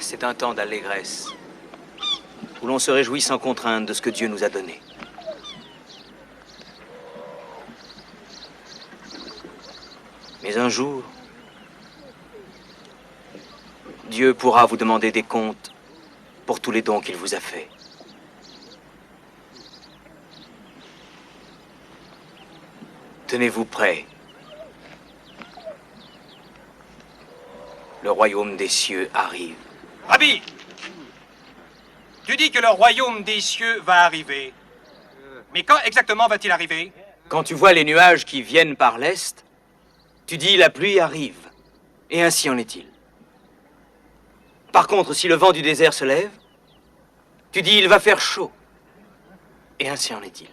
C'est un temps d'allégresse, où l'on se réjouit sans contrainte de ce que Dieu nous a donné. Mais un jour, Dieu pourra vous demander des comptes pour tous les dons qu'il vous a faits. Tenez-vous prêts. Le royaume des cieux arrive. Rabbi, tu dis que le royaume des cieux va arriver. Mais quand exactement va-t-il arriver? Quand tu vois les nuages qui viennent par l'est, tu dis la pluie arrive. Et ainsi en est-il. Par contre, si le vent du désert se lève, tu dis il va faire chaud. Et ainsi en est-il.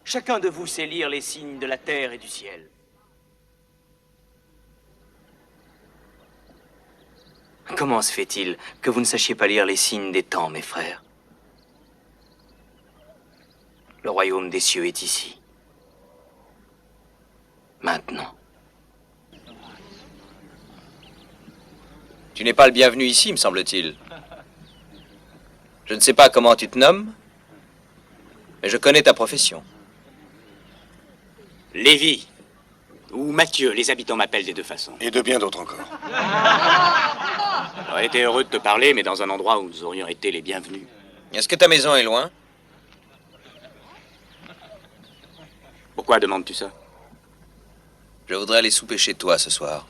Chacun de vous sait lire les signes de la terre et du ciel. Comment se fait-il que vous ne sachiez pas lire les signes des temps, mes frères? Le royaume des cieux est ici. Maintenant. Tu n'es pas le bienvenu ici, me semble-t-il. Je ne sais pas comment tu te nommes, mais je connais ta profession. Lévi, ou Mathieu, les habitants m'appellent des deux façons. Et de bien d'autres encore. J'aurais été heureux de te parler, mais dans un endroit où nous aurions été les bienvenus. Est-ce que ta maison est loin? Pourquoi demandes-tu ça? Je voudrais aller souper chez toi ce soir.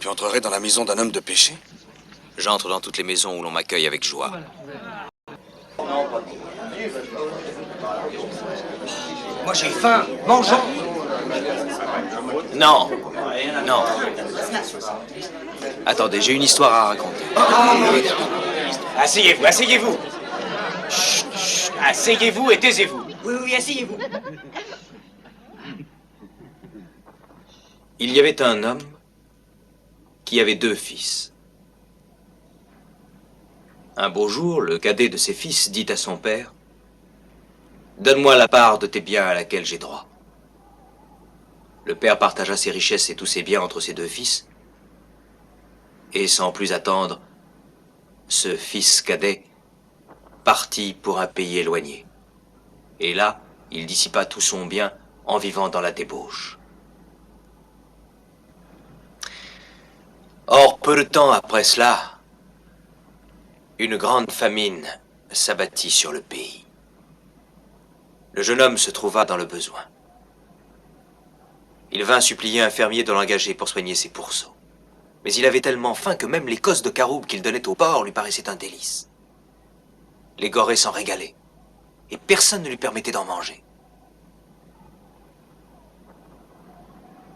Tu entrerais dans la maison d'un homme de péché? J'entre dans toutes les maisons où l'on m'accueille avec joie. Moi j'ai faim, mangeons. Non, non. Attendez, j'ai une histoire à raconter. Asseyez-vous, asseyez-vous. Chut, chut, asseyez-vous et taisez-vous. Oui, asseyez-vous. Il y avait un homme qui avait 2 fils. Un beau jour, le cadet de ses fils dit à son père: « Donne-moi la part de tes biens à laquelle j'ai droit. » Le père partagea ses richesses et tous ses biens entre ses 2 fils. Et sans plus attendre, ce fils cadet partit pour un pays éloigné. Et là, il dissipa tout son bien en vivant dans la débauche. Or, peu de temps après cela, une grande famine s'abattit sur le pays. Le jeune homme se trouva dans le besoin. Il vint supplier un fermier de l'engager pour soigner ses pourceaux. Mais il avait tellement faim que même les cosses de caroube qu'il donnait au porc lui paraissaient un délice. Les gorées s'en régalaient, et personne ne lui permettait d'en manger.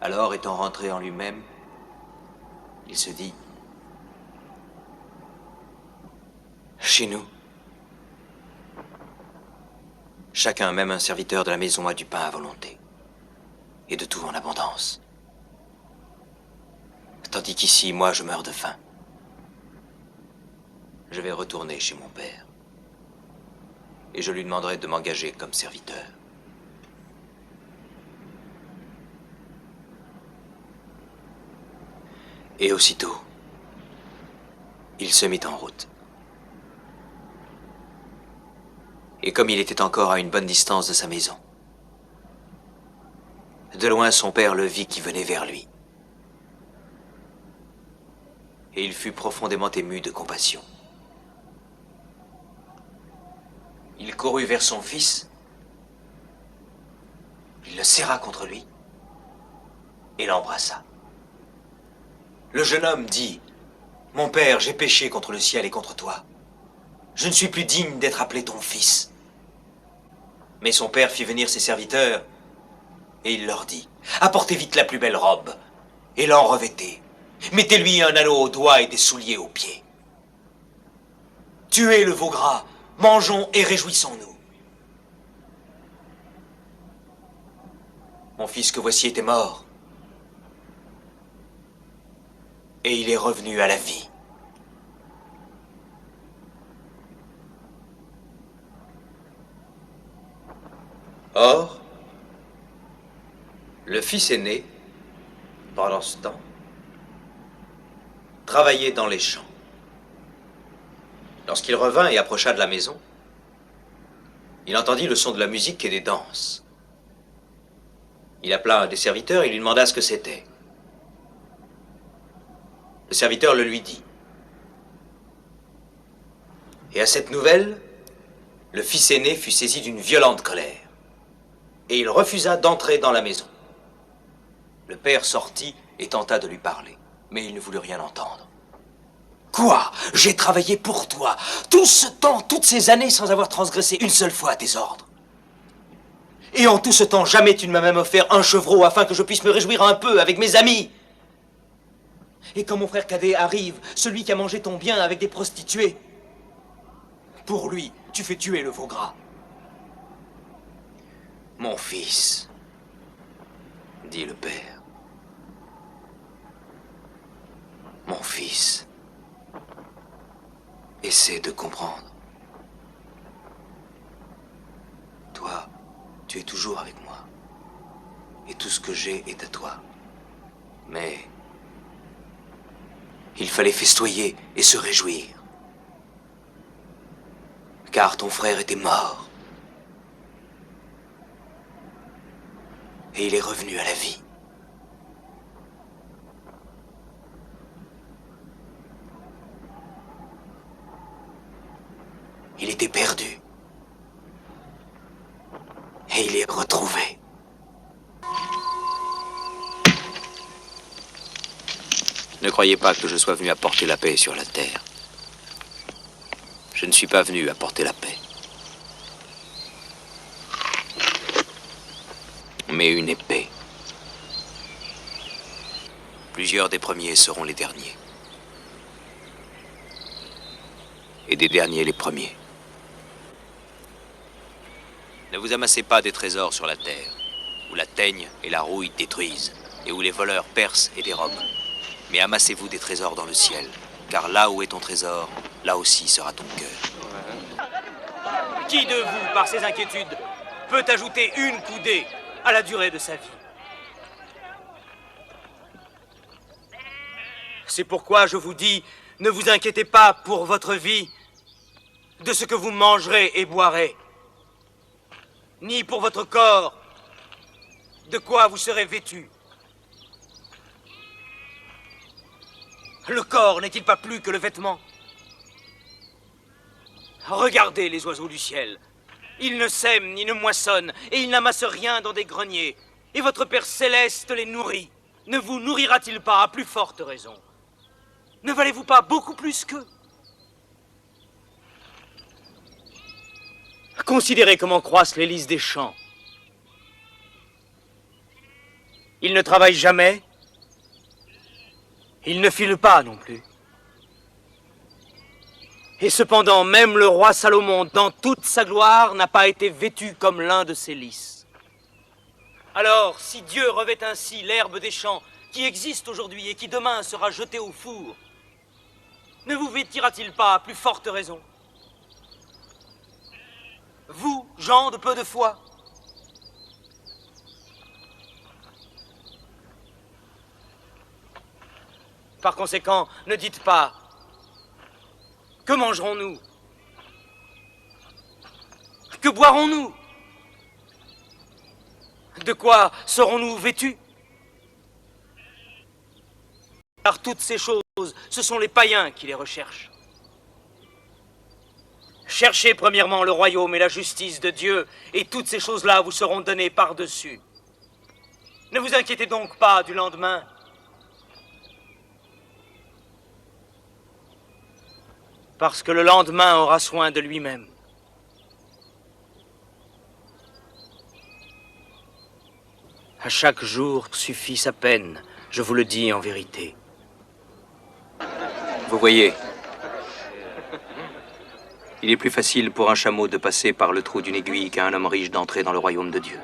Alors, étant rentré en lui-même, il se dit: chez nous, chacun, même un serviteur de la maison, a du pain à volonté, et de tout en abondance. Tandis qu'ici, moi, je meurs de faim. Je vais retourner chez mon père, et je lui demanderai de m'engager comme serviteur. Et aussitôt, il se mit en route. Et comme il était encore à une bonne distance de sa maison, de loin son père le vit qui venait vers lui. Et il fut profondément ému de compassion. Il courut vers son fils, il le serra contre lui et l'embrassa. Le jeune homme dit: « Mon père, j'ai péché contre le ciel et contre toi. Je ne suis plus digne d'être appelé ton fils. » Mais son père fit venir ses serviteurs, et il leur dit: « Apportez vite la plus belle robe, et l'en revêtez. Mettez-lui un anneau au doigt et des souliers aux pieds. Tuez le veau gras, mangeons et réjouissons-nous. » Mon fils que voici était mort, et il est revenu à la vie. Or, le fils aîné, pendant ce temps, travaillait dans les champs. Lorsqu'il revint et approcha de la maison, il entendit le son de la musique et des danses. Il appela un des serviteurs et lui demanda ce que c'était. Le serviteur le lui dit. Et à cette nouvelle, le fils aîné fut saisi d'une violente colère. Et il refusa d'entrer dans la maison. Le père sortit et tenta de lui parler, mais il ne voulut rien entendre. « Quoi? J'ai travaillé pour toi, tout ce temps, toutes ces années, sans avoir transgressé une seule fois tes ordres. Et en tout ce temps, jamais tu ne m'as même offert un chevreau afin que je puisse me réjouir un peu avec mes amis. Et quand mon frère cadet arrive, celui qui a mangé ton bien avec des prostituées, pour lui, tu fais tuer le veau gras. Mon fils, dit le père, mon fils, essaie de comprendre. Toi, tu es toujours avec moi. Et tout ce que j'ai est à toi. Mais il fallait festoyer et se réjouir. Car ton frère était mort. Et il est revenu à la vie. Il était perdu. Et il est retrouvé. Ne croyez pas que je sois venu apporter la paix sur la terre. Je ne suis pas venu apporter la paix. Mais une épée. Plusieurs des premiers seront les derniers. Et des derniers les premiers. Ne vous amassez pas des trésors sur la terre, où la teigne et la rouille détruisent, et où les voleurs percent et dérobent. Mais amassez-vous des trésors dans le ciel, car là où est ton trésor, là aussi sera ton cœur. Qui de vous, par ses inquiétudes, peut ajouter une coudée à la durée de sa vie? C'est pourquoi je vous dis, ne vous inquiétez pas pour votre vie, de ce que vous mangerez et boirez, ni pour votre corps, de quoi vous serez vêtus. Le corps n'est-il pas plus que le vêtement? Regardez les oiseaux du ciel. Ils ne sèment ni ne moissonnent, et ils n'amassent rien dans des greniers. Et votre Père céleste les nourrit. Ne vous nourrira-t-il pas à plus forte raison? Ne valez-vous pas beaucoup plus qu'eux? Considérez comment croissent les lys des champs. Ils ne travaillent jamais. Ils ne filent pas non plus. Et cependant, même le roi Salomon, dans toute sa gloire, n'a pas été vêtu comme l'un de ces lys. Alors, si Dieu revêt ainsi l'herbe des champs, qui existe aujourd'hui et qui demain sera jetée au four, ne vous vêtira-t-il pas à plus forte raison? Vous, gens de peu de foi? Par conséquent, ne dites pas « Que mangerons-nous? Que boirons-nous? De quoi serons-nous vêtus ?» Car toutes ces choses, ce sont les païens qui les recherchent. Cherchez premièrement le royaume et la justice de Dieu, et toutes ces choses-là vous seront données par-dessus. Ne vous inquiétez donc pas du lendemain. Parce que le lendemain aura soin de lui-même. À chaque jour suffit sa peine, je vous le dis en vérité. Vous voyez, il est plus facile pour un chameau de passer par le trou d'une aiguille qu'à un homme riche d'entrer dans le royaume de Dieu.